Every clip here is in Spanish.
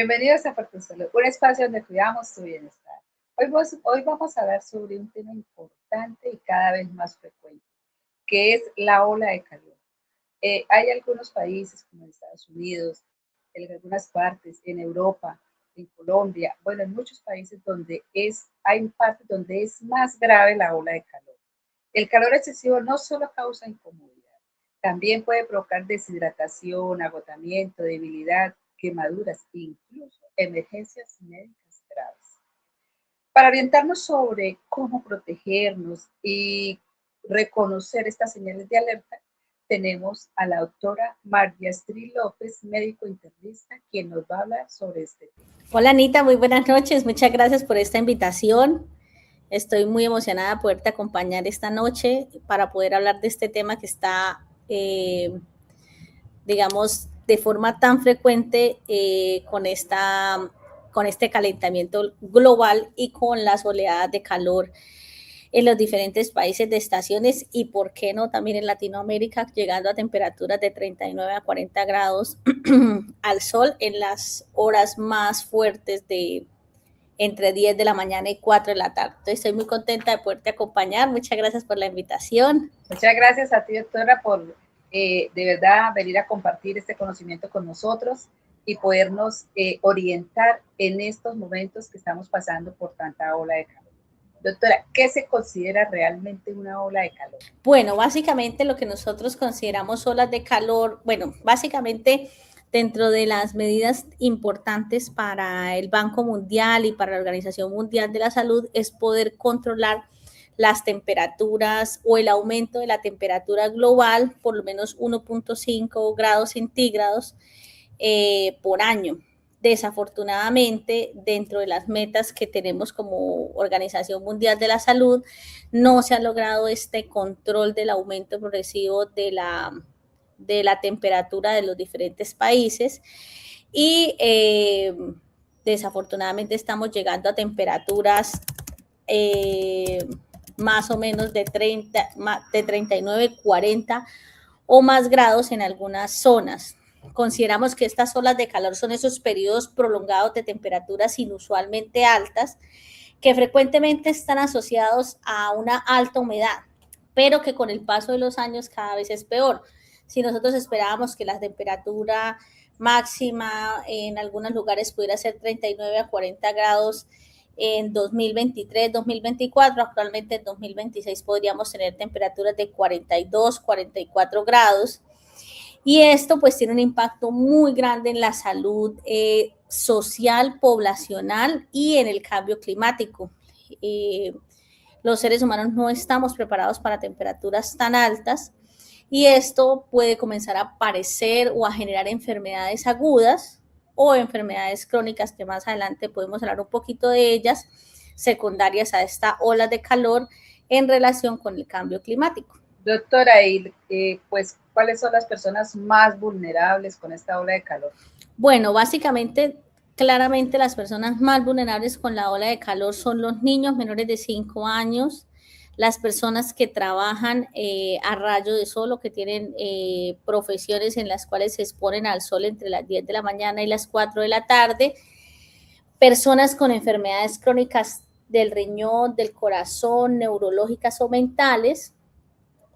Bienvenidos a Fortuna Salud, un espacio donde cuidamos tu bienestar. Hoy vamos a hablar sobre un tema importante y cada vez más frecuente, que es la ola de calor. Hay algunos países como en Estados Unidos, en algunas partes, en Europa, en Colombia, bueno, en muchos países donde hay partes donde es más grave la ola de calor. El calor excesivo no solo causa incomodidad, también puede provocar deshidratación, agotamiento, debilidad, quemaduras e incluso emergencias médicas graves. Para orientarnos sobre cómo protegernos y reconocer estas señales de alerta, tenemos a la doctora María Estrid López, médico internista, quien nos va a hablar sobre este tema. Hola Anita, muy buenas noches, muchas gracias por esta invitación. Estoy muy emocionada de poderte acompañar esta noche para poder hablar de este tema que está, digamos, de forma tan frecuente con este calentamiento global y con las oleadas de calor en los diferentes países de estaciones y, por qué no, también en Latinoamérica, llegando a temperaturas de 39 a 40 grados al sol en las horas más fuertes de entre 10 de la mañana y 4 de la tarde. Entonces, estoy muy contenta de poderte acompañar. Muchas gracias por la invitación. Muchas gracias a ti, doctora, por de verdad venir a compartir este conocimiento con nosotros y podernos orientar en estos momentos que estamos pasando por tanta ola de calor. Doctora, ¿qué se considera realmente una ola de calor? Bueno, básicamente lo que nosotros consideramos olas de calor, bueno, básicamente dentro de las medidas importantes para el Banco Mundial y para la Organización Mundial de la Salud es poder controlar las temperaturas o el aumento de la temperatura global por lo menos 1.5 grados centígrados por año. Desafortunadamente, dentro de las metas que tenemos como Organización Mundial de la Salud, no se ha logrado este control del aumento progresivo de la temperatura de los diferentes países y desafortunadamente estamos llegando a temperaturas más o menos de 39, 40 o más grados en algunas zonas. Consideramos que estas olas de calor son esos periodos prolongados de temperaturas inusualmente altas que frecuentemente están asociados a una alta humedad, pero que con el paso de los años cada vez es peor. Si nosotros esperábamos que la temperatura máxima en algunos lugares pudiera ser 39 a 40 grados en 2023, 2024, actualmente en 2026 podríamos tener temperaturas de 42, 44 grados. Y esto pues tiene un impacto muy grande en la salud social, poblacional y en el cambio climático. Los seres humanos no estamos preparados para temperaturas tan altas y esto puede comenzar a aparecer o a generar enfermedades agudas o enfermedades crónicas que más adelante podemos hablar un poquito de ellas, secundarias a esta ola de calor en relación con el cambio climático. Doctora, y pues, ¿cuáles son las personas más vulnerables con esta ola de calor? Bueno, básicamente, claramente las personas más vulnerables con la ola de calor son los niños menores de 5 años, las personas que trabajan a rayo de sol o que tienen profesiones en las cuales se exponen al sol entre las 10 de la mañana y las 4 de la tarde, personas con enfermedades crónicas del riñón, del corazón, neurológicas o mentales,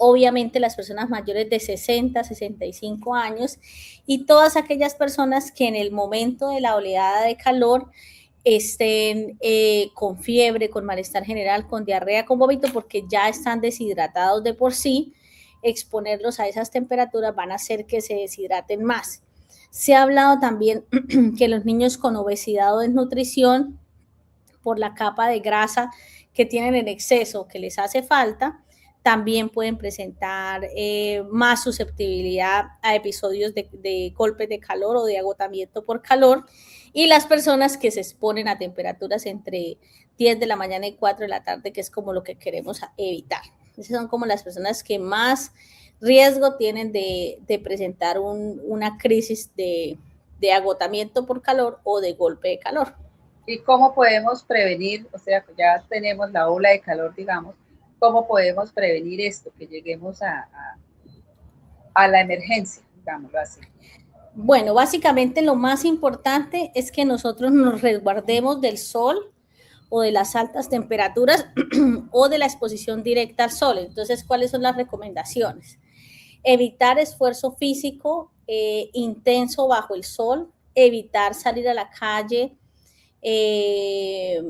obviamente las personas mayores de 60, 65 años y todas aquellas personas que en el momento de la oleada de calor estén con fiebre, con malestar general, con diarrea, con vómito, porque ya están deshidratados de por sí. Exponerlos a esas temperaturas van a hacer que se deshidraten más. Se ha hablado también que los niños con obesidad o desnutrición, por la capa de grasa que tienen en exceso, que les hace falta, también pueden presentar más susceptibilidad a episodios de golpes de calor o de agotamiento por calor, y las personas que se exponen a temperaturas entre 10 de la mañana y 4 de la tarde, que es como lo que queremos evitar. Esas son como las personas que más riesgo tienen de presentar una crisis de agotamiento por calor o de golpe de calor. ¿Y cómo podemos prevenir? O sea, ya tenemos la ola de calor, digamos, ¿cómo podemos prevenir esto? Que lleguemos a la emergencia, digámoslo así. Bueno, básicamente lo más importante es que nosotros nos resguardemos del sol o de las altas temperaturas o de la exposición directa al sol. Entonces, ¿cuáles son las recomendaciones? Evitar esfuerzo físico intenso bajo el sol, evitar salir a la calle eh,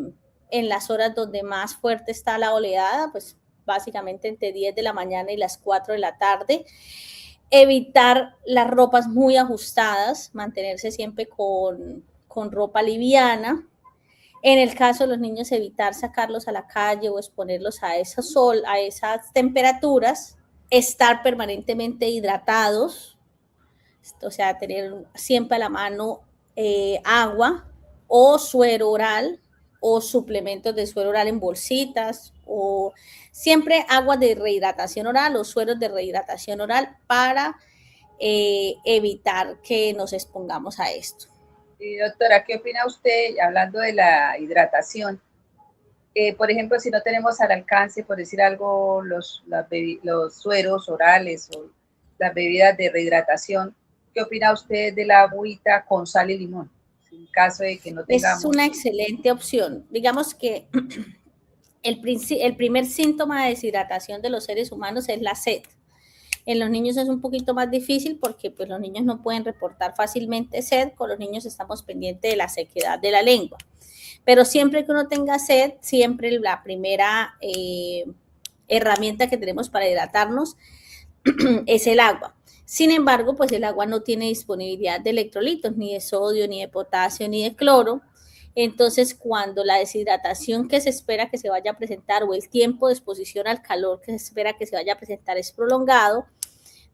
en las horas donde más fuerte está la oleada, pues básicamente entre 10 de la mañana y las 4 de la tarde. Evitar las ropas muy ajustadas, mantenerse siempre con ropa liviana. En el caso de los niños, evitar sacarlos a la calle o exponerlos a ese sol, a esas temperaturas. Estar permanentemente hidratados, o sea, tener siempre a la mano agua o suero oral o suplementos de suero oral en bolsitas o siempre agua de rehidratación oral o sueros de rehidratación oral para evitar que nos expongamos a esto. Y doctora, ¿qué opina usted, hablando de la hidratación? Por ejemplo, si no tenemos al alcance, por decir algo, los sueros orales o las bebidas de rehidratación, ¿qué opina usted de la agüita con sal y limón? En caso de que no Es tengamos. una excelente opción. Digamos que el primer síntoma de deshidratación de los seres humanos es la sed. En los niños es un poquito más difícil porque pues, los niños no pueden reportar fácilmente sed. Con los niños estamos pendientes de la sequedad de la lengua. Pero siempre que uno tenga sed, siempre la primera herramienta que tenemos para hidratarnos es el agua. Sin embargo, pues el agua no tiene disponibilidad de electrolitos, ni de sodio, ni de potasio, ni de cloro. Entonces, cuando la deshidratación que se espera que se vaya a presentar o el tiempo de exposición al calor que se espera que se vaya a presentar es prolongado,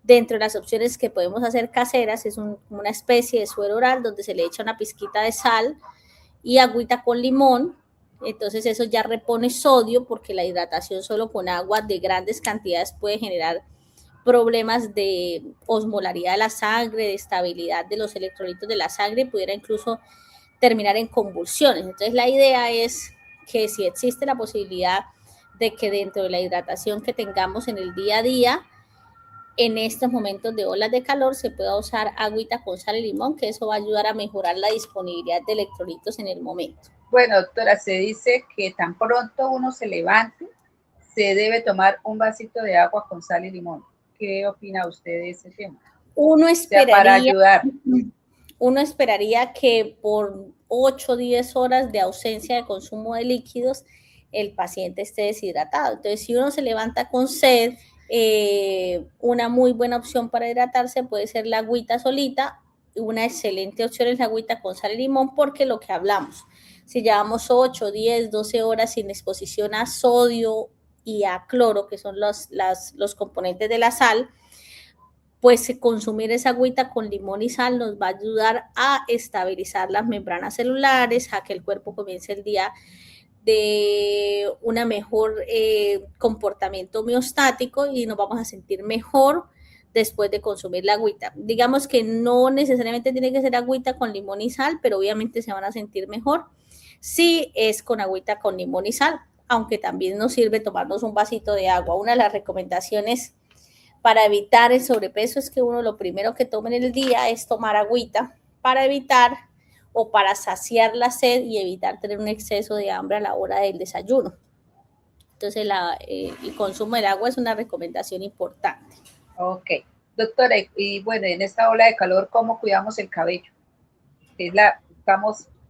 dentro de las opciones que podemos hacer caseras es una especie de suero oral donde se le echa una pizquita de sal y agüita con limón. Entonces eso ya repone sodio porque la hidratación solo con agua de grandes cantidades puede generar problemas de osmolaridad de la sangre, de estabilidad de los electrolitos de la sangre, pudiera incluso terminar en convulsiones. Entonces la idea es que si existe la posibilidad de que dentro de la hidratación que tengamos en el día a día, en estos momentos de olas de calor se pueda usar agüita con sal y limón, que eso va a ayudar a mejorar la disponibilidad de electrolitos en el momento. Bueno, doctora, se dice que tan pronto uno se levante, se debe tomar un vasito de agua con sal y limón. ¿Qué opina usted de ese tema? Uno O sea, para esperaría, ayudar. uno esperaría que por 8 o 10 horas de ausencia de consumo de líquidos, el paciente esté deshidratado. Entonces, si uno se levanta con sed, una muy buena opción para hidratarse puede ser la agüita solita. Una excelente opción es la agüita con sal y limón porque lo que hablamos, si llevamos 8, 10, 12 horas sin exposición a sodio y a cloro, que son los componentes de la sal, pues consumir esa agüita con limón y sal nos va a ayudar a estabilizar las membranas celulares, a que el cuerpo comience el día de una mejor comportamiento homeostático y nos vamos a sentir mejor después de consumir la agüita. Digamos que no necesariamente tiene que ser agüita con limón y sal, pero obviamente se van a sentir mejor si es con agüita con limón y sal, aunque también nos sirve tomarnos un vasito de agua. Una de las recomendaciones para evitar el sobrepeso es que uno lo primero que tome en el día es tomar agüita para evitar o para saciar la sed y evitar tener un exceso de hambre a la hora del desayuno. Entonces, el consumo del agua es una recomendación importante. Ok. Doctora, y bueno, en esta ola de calor, ¿cómo cuidamos el cabello?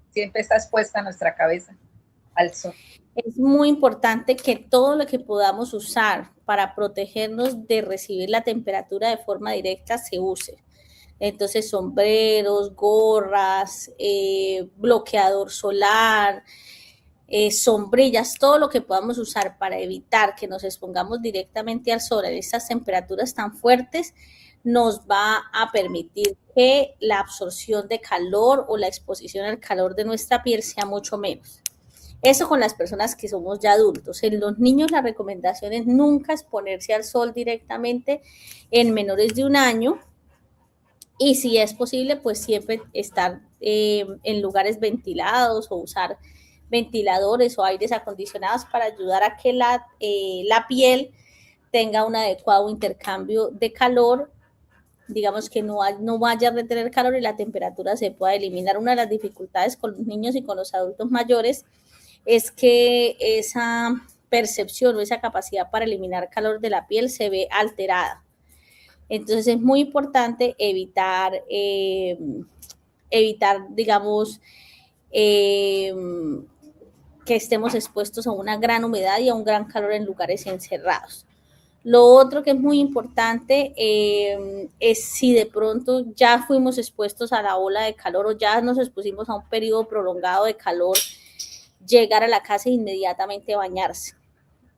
Siempre está expuesta nuestra cabeza al sol. Es muy importante que todo lo que podamos usar para protegernos de recibir la temperatura de forma directa se use. Entonces, sombreros, gorras, bloqueador solar, sombrillas, todo lo que podamos usar para evitar que nos expongamos directamente al sol en estas temperaturas tan fuertes, nos va a permitir que la absorción de calor o la exposición al calor de nuestra piel sea mucho menos. Eso con las personas que somos ya adultos. En los niños la recomendación es nunca exponerse al sol directamente en menores de un año y si es posible, pues siempre estar en lugares ventilados o usar ventiladores o aires acondicionados para ayudar a que la piel tenga un adecuado intercambio de calor digamos que no vaya a retener calor y la temperatura se pueda eliminar. Una de las dificultades con los niños y con los adultos mayores es que esa percepción o esa capacidad para eliminar calor de la piel se ve alterada. Entonces es muy importante evitar digamos, que estemos expuestos a una gran humedad y a un gran calor en lugares encerrados. Lo otro que es muy importante es si de pronto ya fuimos expuestos a la ola de calor o ya nos expusimos a un periodo prolongado de calor, llegar a la casa e inmediatamente bañarse,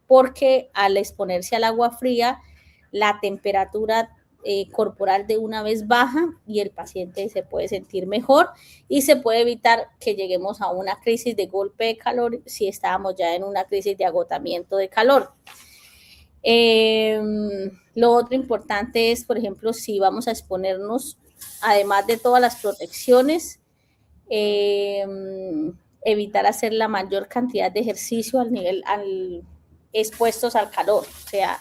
porque al exponerse al agua fría, la temperatura corporal de una vez baja y el paciente se puede sentir mejor y se puede evitar que lleguemos a una crisis de golpe de calor si estábamos ya en una crisis de agotamiento de calor. Lo otro importante es, por ejemplo, si vamos a exponernos, además de todas las protecciones, evitar hacer la mayor cantidad de ejercicio expuestos al calor. O sea,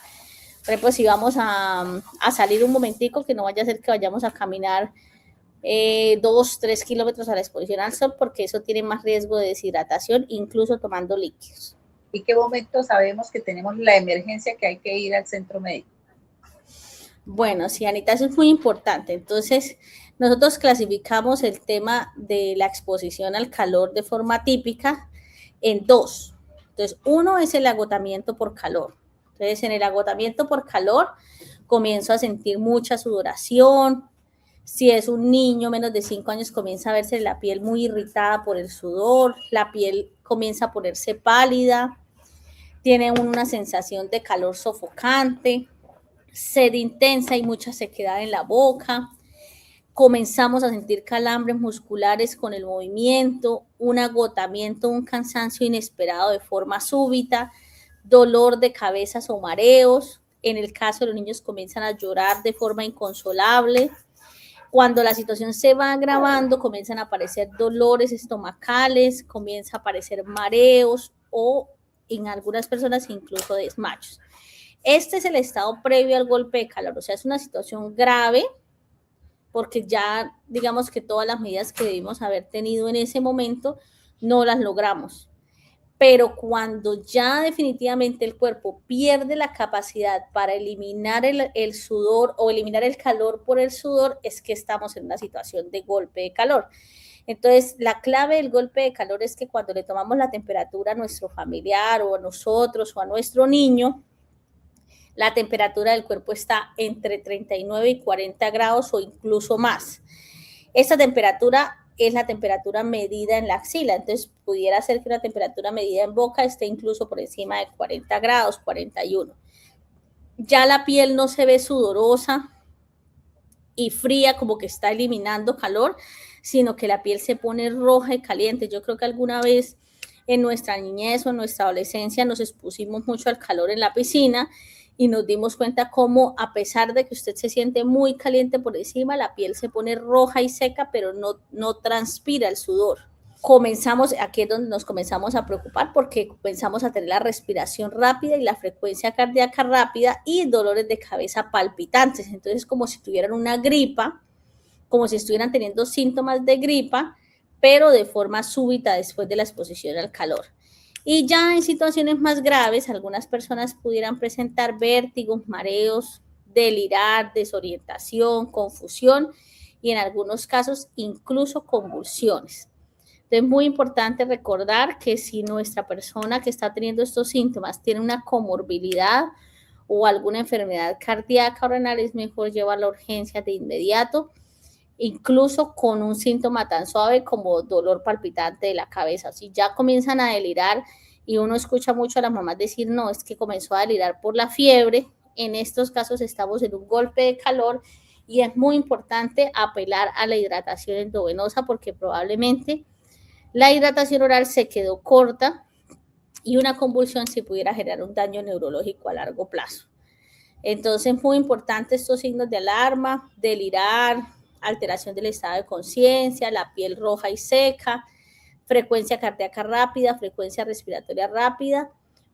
por ejemplo, si vamos a salir un momentico, que no vaya a ser que vayamos a caminar 2, 3 kilómetros a la exposición al sol, porque eso tiene más riesgo de deshidratación, incluso tomando líquidos. ¿Y qué momento sabemos que tenemos la emergencia que hay que ir al centro médico? Bueno, sí, Anita, eso es muy importante. Entonces, nosotros clasificamos el tema de la exposición al calor de forma típica en dos. Entonces, uno es el agotamiento por calor. Entonces, en el agotamiento por calor, comienzo a sentir mucha sudoración. Si es un niño menos de 5 años, comienza a verse la piel muy irritada por el sudor, la piel comienza a ponerse pálida, tiene una sensación de calor sofocante, sed intensa y mucha sequedad en la boca. Comenzamos a sentir calambres musculares con el movimiento, un agotamiento, un cansancio inesperado de forma súbita, dolor de cabezas o mareos. En el caso de los niños comienzan a llorar de forma inconsolable. Cuando la situación se va agravando, comienzan a aparecer dolores estomacales, comienza a aparecer mareos o en algunas personas incluso desmayos. Este es el estado previo al golpe de calor, o sea, es una situación grave porque ya digamos que todas las medidas que debimos haber tenido en ese momento no las logramos. Pero cuando ya definitivamente el cuerpo pierde la capacidad para eliminar el sudor o eliminar el calor por el sudor, es que estamos en una situación de golpe de calor. Entonces, la clave del golpe de calor es que cuando le tomamos la temperatura a nuestro familiar o a nosotros o a nuestro niño, la temperatura del cuerpo está entre 39 y 40 grados o incluso más. Esta temperatura es la temperatura medida en la axila, entonces pudiera ser que la temperatura medida en boca esté incluso por encima de 40 grados, 41. Ya la piel no se ve sudorosa y fría como que está eliminando calor, sino que la piel se pone roja y caliente. Yo creo que alguna vez en nuestra niñez o en nuestra adolescencia nos expusimos mucho al calor en la piscina y nos dimos cuenta cómo, a pesar de que usted se siente muy caliente por encima, la piel se pone roja y seca, pero no transpira el sudor. Aquí es donde nos comenzamos a preocupar porque comenzamos a tener la respiración rápida y la frecuencia cardíaca rápida y dolores de cabeza palpitantes. Entonces, como si tuvieran una gripa, como si estuvieran teniendo síntomas de gripa, pero de forma súbita después de la exposición al calor. Y ya en situaciones más graves, algunas personas pudieran presentar vértigos, mareos, delirar, desorientación, confusión y en algunos casos incluso convulsiones. Entonces, es muy importante recordar que si nuestra persona que está teniendo estos síntomas tiene una comorbilidad o alguna enfermedad cardíaca o renal, es mejor llevarla a urgencia de inmediato, incluso con un síntoma tan suave como dolor palpitante de la cabeza. Si ya comienzan a delirar y uno escucha mucho a las mamás decir, no, es que comenzó a delirar por la fiebre, en estos casos estamos en un golpe de calor y es muy importante apelar a la hidratación endovenosa porque probablemente la hidratación oral se quedó corta y una convulsión sí pudiera generar un daño neurológico a largo plazo. Entonces, es muy importante estos signos de alarma, delirar, alteración del estado de conciencia, la piel roja y seca, frecuencia cardíaca rápida, frecuencia respiratoria rápida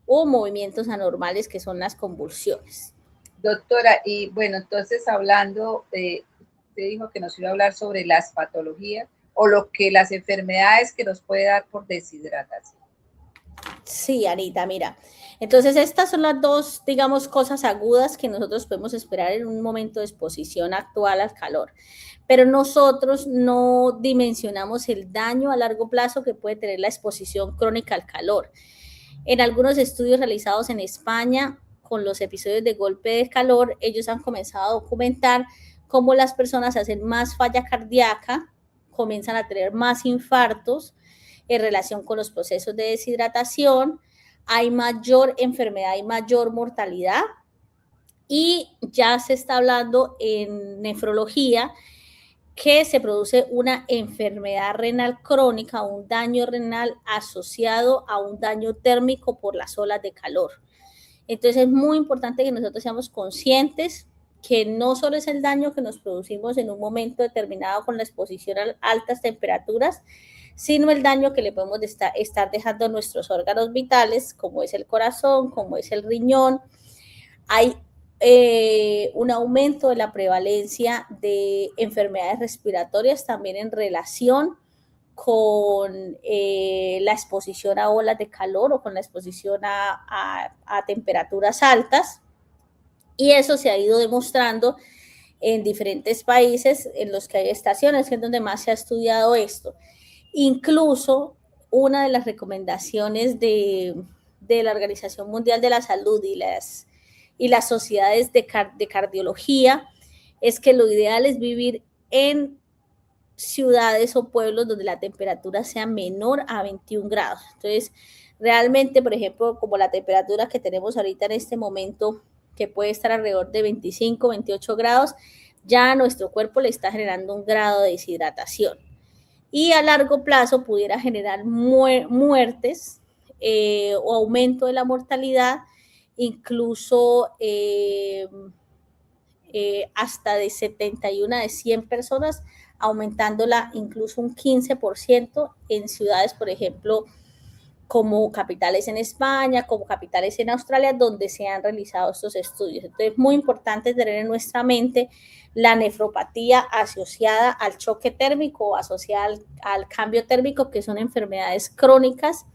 o movimientos anormales que son las convulsiones. Doctora, y bueno, entonces hablando, usted dijo que nos iba a hablar sobre las patologías o las enfermedades que nos puede dar por deshidratación. Sí, Anita, mira. Entonces, estas son las dos, digamos, cosas agudas que nosotros podemos esperar en un momento de exposición actual al calor. Pero nosotros no dimensionamos el daño a largo plazo que puede tener la exposición crónica al calor. En algunos estudios realizados en España con los episodios de golpe de calor, ellos han comenzado a documentar cómo las personas hacen más falla cardíaca, comienzan a tener más infartos en relación con los procesos de deshidratación, hay mayor enfermedad y mayor mortalidad, y ya se está hablando en nefrología que se produce una enfermedad renal crónica, un daño renal asociado a un daño térmico por las olas de calor. Entonces es muy importante que nosotros seamos conscientes que no solo es el daño que nos producimos en un momento determinado con la exposición a altas temperaturas, sino el daño que le podemos estar dejando a nuestros órganos vitales, como es el corazón, como es el riñón. Hay un aumento de la prevalencia de enfermedades respiratorias también en relación con la exposición a olas de calor o con la exposición a temperaturas altas. Y eso se ha ido demostrando en diferentes países en los que hay estaciones, que es donde más se ha estudiado esto. Incluso una de las recomendaciones de la Organización Mundial de la Salud y las sociedades de cardiología es que lo ideal es vivir en ciudades o pueblos donde la temperatura sea menor a 21 grados. Entonces, realmente, por ejemplo, como la temperatura que tenemos ahorita en este momento, que puede estar alrededor de 25, 28 grados, ya a nuestro cuerpo le está generando un grado de deshidratación. Y a largo plazo pudiera generar muertes o aumento de la mortalidad, incluso hasta de 71 de 100 personas, aumentándola incluso un 15% en ciudades, por ejemplo, como capitales en España, como capitales en Australia, donde se han realizado estos estudios. Entonces, es muy importante tener en nuestra mente la nefropatía asociada al choque térmico o asociada al cambio térmico, que son enfermedades crónicas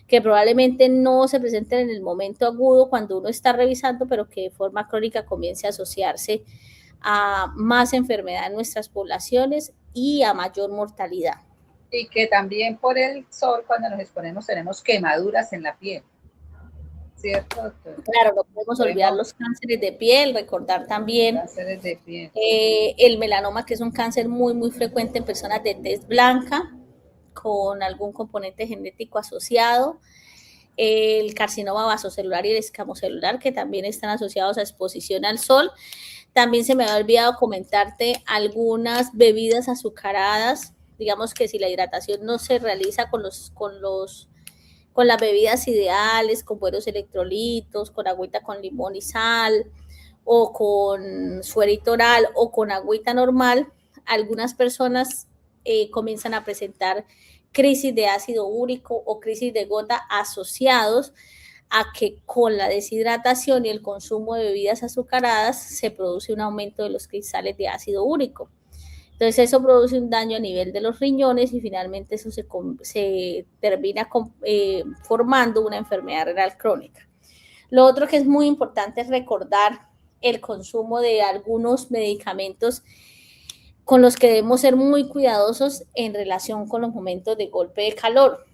que probablemente no se presenten en el momento agudo cuando uno está revisando, pero que de forma crónica comience a asociarse a más enfermedad en nuestras poblaciones y a mayor mortalidad. Y que también por el sol, cuando nos exponemos, tenemos quemaduras en la piel. ¿Cierto, doctor? Claro, no podemos olvidar los cánceres de piel, recordar también cánceres de piel. El melanoma, que es un cáncer muy, muy frecuente en personas de tez blanca, con algún componente genético asociado, el carcinoma vasocelular y el escamocelular, que también están asociados a exposición al sol. También se me había olvidado comentarte algunas bebidas azucaradas. Digamos que si la hidratación no se realiza con las bebidas ideales, con buenos electrolitos, con agüita con limón y sal, o con suerito oral, o con agüita normal, algunas personas comienzan a presentar crisis de ácido úrico o crisis de gota asociados a que con la deshidratación y el consumo de bebidas azucaradas se produce un aumento de los cristales de ácido úrico. Entonces eso produce un daño a nivel de los riñones y finalmente eso se termina formando una enfermedad renal crónica. Lo otro que es muy importante es recordar el consumo de algunos medicamentos con los que debemos ser muy cuidadosos en relación con los momentos de golpe de calor.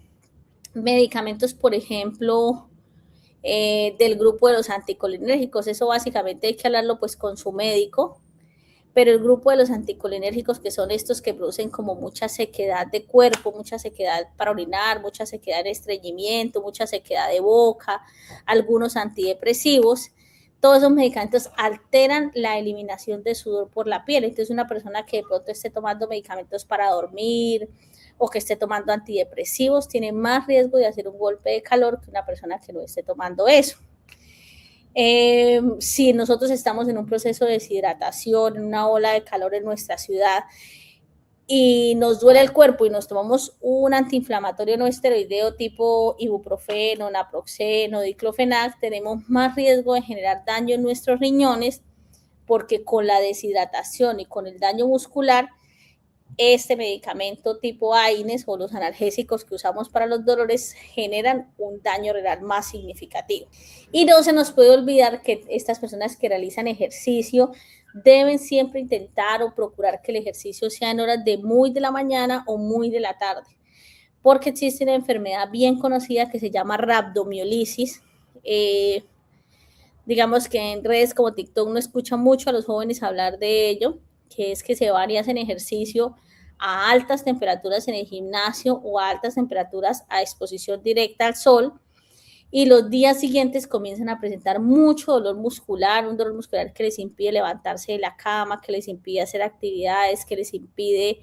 Medicamentos, por ejemplo, del grupo de los anticolinérgicos, eso básicamente hay que hablarlo pues con su médico, pero el grupo de los anticolinérgicos, que son estos que producen como mucha sequedad de cuerpo, mucha sequedad para orinar, mucha sequedad en estreñimiento, mucha sequedad de boca, algunos antidepresivos, todos esos medicamentos alteran la eliminación de sudor por la piel. Entonces, una persona que de pronto esté tomando medicamentos para dormir o que esté tomando antidepresivos tiene más riesgo de hacer un golpe de calor que una persona que no esté tomando eso. Si nosotros estamos en un proceso de deshidratación, en una ola de calor en nuestra ciudad, y nos duele el cuerpo y nos tomamos un antiinflamatorio no esteroideo tipo ibuprofeno, naproxeno, diclofenac, tenemos más riesgo de generar daño en nuestros riñones porque con la deshidratación y con el daño muscular, este medicamento tipo AINES o los analgésicos que usamos para los dolores generan un daño renal más significativo. Y no se nos puede olvidar que estas personas que realizan ejercicio deben siempre intentar o procurar que el ejercicio sea en horas de muy de la mañana o muy de la tarde, porque existe una enfermedad bien conocida que se llama rhabdomiolisis. Digamos que en redes como TikTok no escuchan mucho a los jóvenes hablar de ello, que es que se van y hacen ejercicio a altas temperaturas en el gimnasio o a altas temperaturas a exposición directa al sol, y los días siguientes comienzan a presentar mucho dolor muscular, un dolor muscular que les impide levantarse de la cama, que les impide hacer actividades, que les impide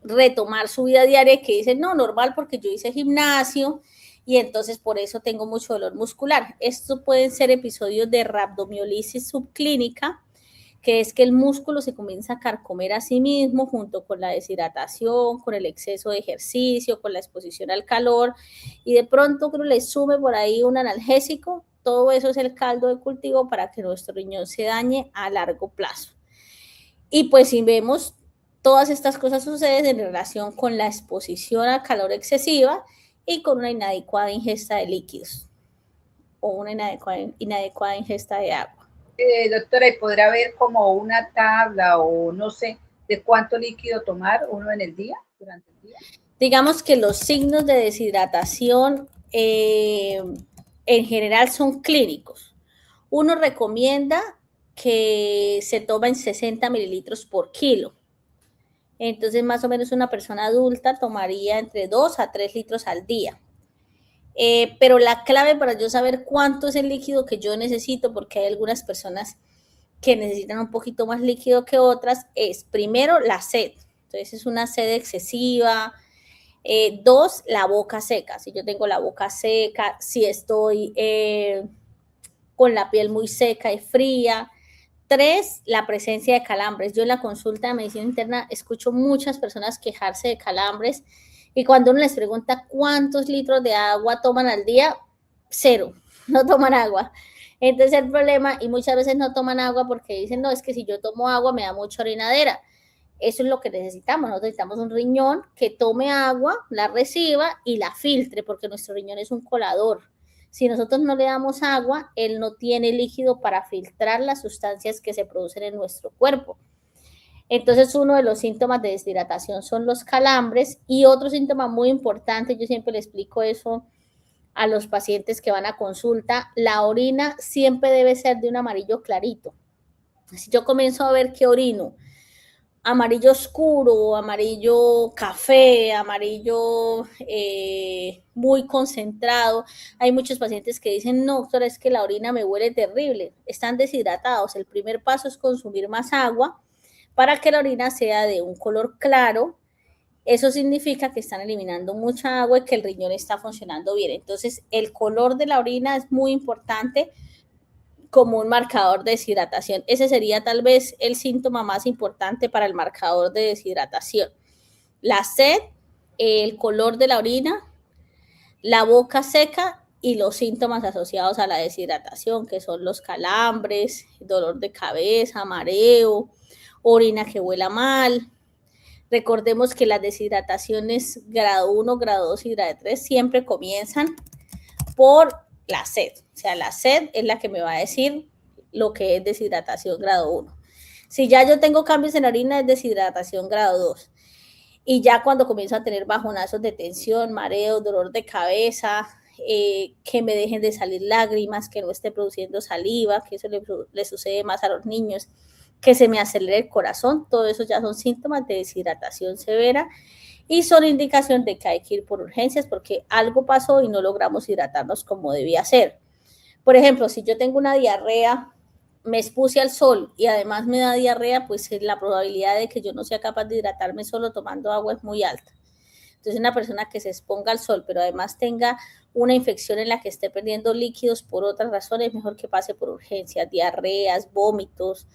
retomar su vida diaria, que dicen, no, normal porque yo hice gimnasio y entonces por eso tengo mucho dolor muscular. Estos pueden ser episodios de rhabdomiolisis subclínica, que es que el músculo se comienza a carcomer a sí mismo junto con la deshidratación, con el exceso de ejercicio, con la exposición al calor, y de pronto uno le sume por ahí un analgésico. Todo eso es el caldo de cultivo para que nuestro riñón se dañe a largo plazo. Y pues si vemos, todas estas cosas suceden en relación con la exposición al calor excesiva y con una inadecuada ingesta de líquidos o una inadecuada ingesta de agua. Doctora, ¿y podrá haber como una tabla o no sé de cuánto líquido tomar uno en el día, durante el día? Digamos que los signos de deshidratación en general son clínicos. Uno recomienda que se tomen 60 mililitros por kilo. Entonces, más o menos una persona adulta tomaría entre 2 a 3 litros al día. Pero la clave para yo saber cuánto es el líquido que yo necesito, porque hay algunas personas que necesitan un poquito más líquido que otras, es primero la sed. Entonces es una sed excesiva. Dos, la boca seca. Si yo tengo la boca seca, si estoy con la piel muy seca y fría. Tres, la presencia de calambres. Yo en la consulta de medicina interna escucho muchas personas quejarse de calambres y cuando uno les pregunta cuántos litros de agua toman al día, cero, no toman agua. Entonces el problema, y muchas veces no toman agua porque dicen, no, es que si yo tomo agua me da mucha orinadera. Eso es lo que necesitamos. Nosotros necesitamos un riñón que tome agua, la reciba y la filtre, porque nuestro riñón es un colador. Si nosotros no le damos agua, él no tiene líquido para filtrar las sustancias que se producen en nuestro cuerpo. Entonces, uno de los síntomas de deshidratación son los calambres, y otro síntoma muy importante, yo siempre le explico eso a los pacientes que van a consulta, la orina siempre debe ser de un amarillo clarito. Si yo comienzo a ver que orino amarillo oscuro, amarillo café, amarillo muy concentrado. Hay muchos pacientes que dicen, no, doctora, es que la orina me huele terrible. Están deshidratados. El primer paso es consumir más agua para que la orina sea de un color claro. Eso significa que están eliminando mucha agua y que el riñón está funcionando bien. Entonces, el color de la orina es muy importante como un marcador de deshidratación. Ese sería tal vez el síntoma más importante para el marcador de deshidratación. La sed, el color de la orina, la boca seca y los síntomas asociados a la deshidratación, que son los calambres, dolor de cabeza, mareo, orina que huela mal. Recordemos que las deshidrataciones grado 1, grado 2 y grado 3 siempre comienzan por la sed. O sea, la sed es la que me va a decir lo que es deshidratación grado 1. Si ya yo tengo cambios en la orina, es deshidratación grado 2. Y ya cuando comienzo a tener bajonazos de tensión, mareo, dolor de cabeza, que me dejen de salir lágrimas, que no esté produciendo saliva, que eso le sucede más a los niños, que se me acelere el corazón, todo eso ya son síntomas de deshidratación severa y son indicación de que hay que ir por urgencias porque algo pasó y no logramos hidratarnos como debía ser. Por ejemplo, si yo tengo una diarrea, me expuse al sol y además me da diarrea, pues la probabilidad de que yo no sea capaz de hidratarme solo tomando agua es muy alta. Entonces, una persona que se exponga al sol, pero además tenga una infección en la que esté perdiendo líquidos por otras razones, mejor que pase por urgencias, diarreas, vómitos,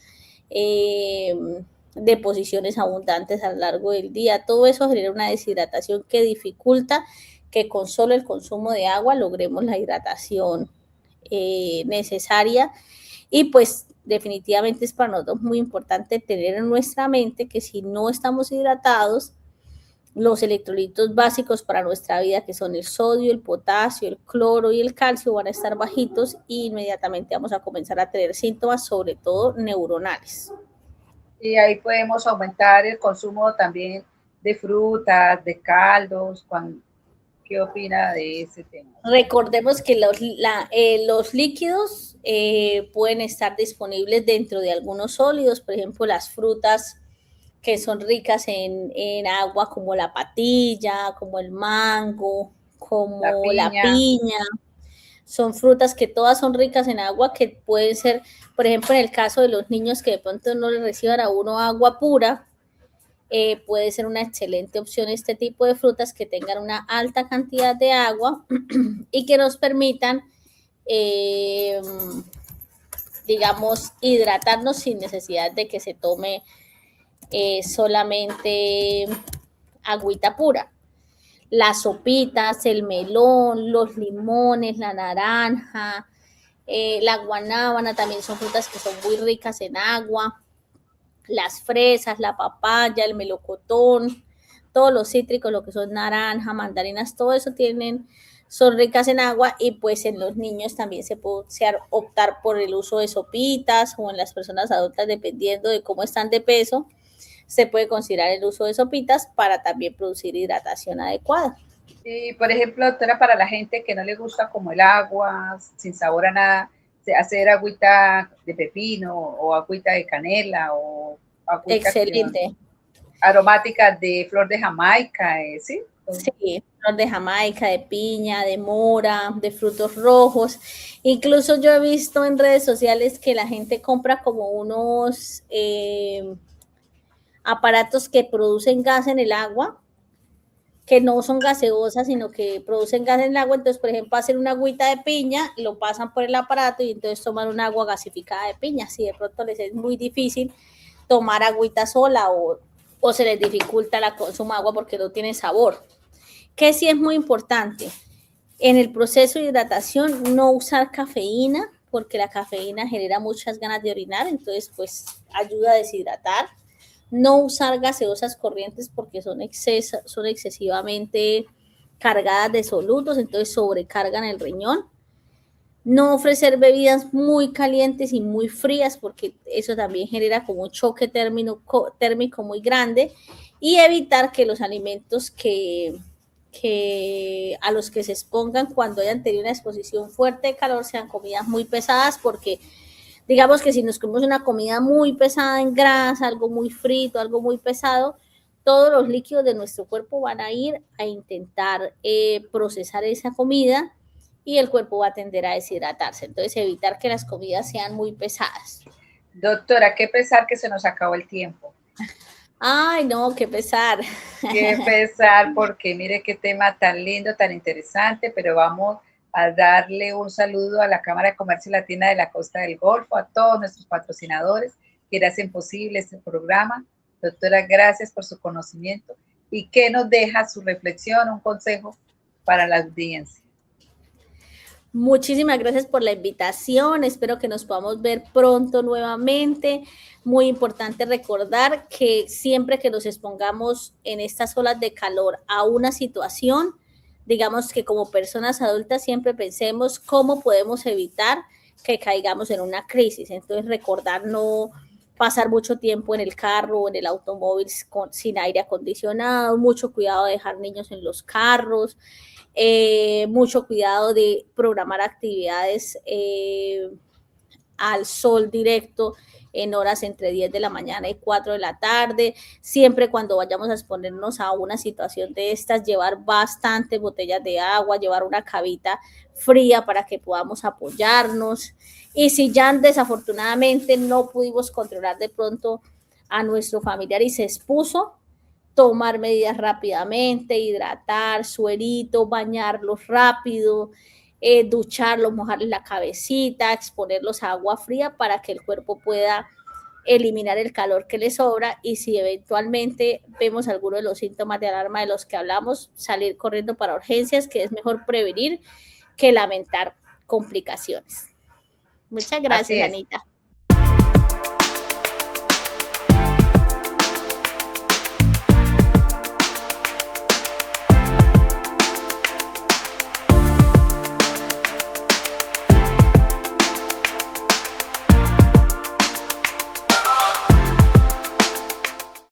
deposiciones abundantes a lo largo del día. Todo eso genera una deshidratación que dificulta que con solo el consumo de agua logremos la hidratación necesaria. Y pues definitivamente es para nosotros muy importante tener en nuestra mente que si no estamos hidratados, los electrolitos básicos para nuestra vida, que son el sodio, el potasio, el cloro y el calcio, van a estar bajitos y inmediatamente vamos a comenzar a tener síntomas, sobre todo neuronales. Y ahí podemos aumentar el consumo también de frutas, de caldos. ¿Qué opina de ese tema? Recordemos que los líquidos pueden estar disponibles dentro de algunos sólidos, por ejemplo, las frutas que son ricas en agua, como la patilla, como el mango, La como la piña. piña. Son frutas que todas son ricas en agua, que pueden ser, por ejemplo, en el caso de los niños que de pronto no le reciban a uno agua pura, puede ser una excelente opción este tipo de frutas que tengan una alta cantidad de agua y que nos permitan, digamos, hidratarnos sin necesidad de que se tome solamente agüita pura. Las sopitas, el melón, los limones, la naranja, la guanábana también son frutas que son muy ricas en agua. Las fresas, la papaya, el melocotón, todos los cítricos, lo que son naranja, mandarinas, todo eso son ricas en agua y pues en los niños también se puede optar por el uso de sopitas o en las personas adultas dependiendo de cómo están de peso, se puede considerar el uso de sopitas para también producir hidratación adecuada. Y, por ejemplo, doctora, para la gente que no le gusta como el agua, sin sabor a nada, hacer agüita de pepino o agüita de canela o agüita Excelente. aromática de flor de Jamaica, ¿sí? Sí, flor de Jamaica, de piña, de mora, de frutos rojos. Incluso yo he visto en redes sociales que la gente compra como unos aparatos que producen gas en el agua, que no son gaseosas, sino que producen gas en el agua. Entonces, por ejemplo, hacen una agüita de piña, lo pasan por el aparato y entonces toman un agua gasificada de piña. Si de pronto les es muy difícil tomar agüita sola o se les dificulta la consumo de agua porque no tiene sabor. Que sí es muy importante en el proceso de hidratación no usar cafeína, porque la cafeína genera muchas ganas de orinar, entonces pues ayuda a deshidratar. No usar gaseosas corrientes porque son excesivamente cargadas de solutos, entonces sobrecargan el riñón. No ofrecer bebidas muy calientes y muy frías porque eso también genera como un choque térmico muy grande. Y evitar que los alimentos a los que se expongan cuando hayan tenido una exposición fuerte de calor sean comidas muy pesadas, porque digamos que si nos comemos una comida muy pesada en grasa, algo muy frito, algo muy pesado, todos los líquidos de nuestro cuerpo van a ir a intentar procesar esa comida y el cuerpo va a tender a deshidratarse. Entonces, evitar que las comidas sean muy pesadas. Doctora, qué pesar que se nos acabó el tiempo. Ay, no, qué pesar. Qué pesar, porque mire qué tema tan lindo, tan interesante, pero vamos a darle un saludo a la Cámara de Comercio Latina de la Costa del Golfo, a todos nuestros patrocinadores que hacen posible este programa. Doctora, gracias por su conocimiento. ¿Y qué nos deja su reflexión, un consejo para la audiencia? Muchísimas gracias por la invitación. Espero que nos podamos ver pronto nuevamente. Muy importante recordar que siempre que nos expongamos en estas olas de calor a una situación, digamos que como personas adultas siempre pensemos cómo podemos evitar que caigamos en una crisis. Entonces, recordar no pasar mucho tiempo en el carro o en el automóvil sin aire acondicionado, mucho cuidado de dejar niños en los carros, mucho cuidado de programar actividades al sol directo en horas entre 10 de la mañana y 4 de la tarde. Siempre cuando vayamos a exponernos a una situación de estas, llevar bastantes botellas de agua, llevar una cavita fría para que podamos apoyarnos. Y si ya desafortunadamente no pudimos controlar de pronto a nuestro familiar y se expuso, tomar medidas rápidamente, hidratar, suerito, bañarlos rápido, ducharlos, mojarles la cabecita, exponerlos a agua fría para que el cuerpo pueda eliminar el calor que le sobra y si eventualmente vemos alguno de los síntomas de alarma de los que hablamos, salir corriendo para urgencias, que es mejor prevenir que lamentar complicaciones. Muchas gracias, Así es. Anita.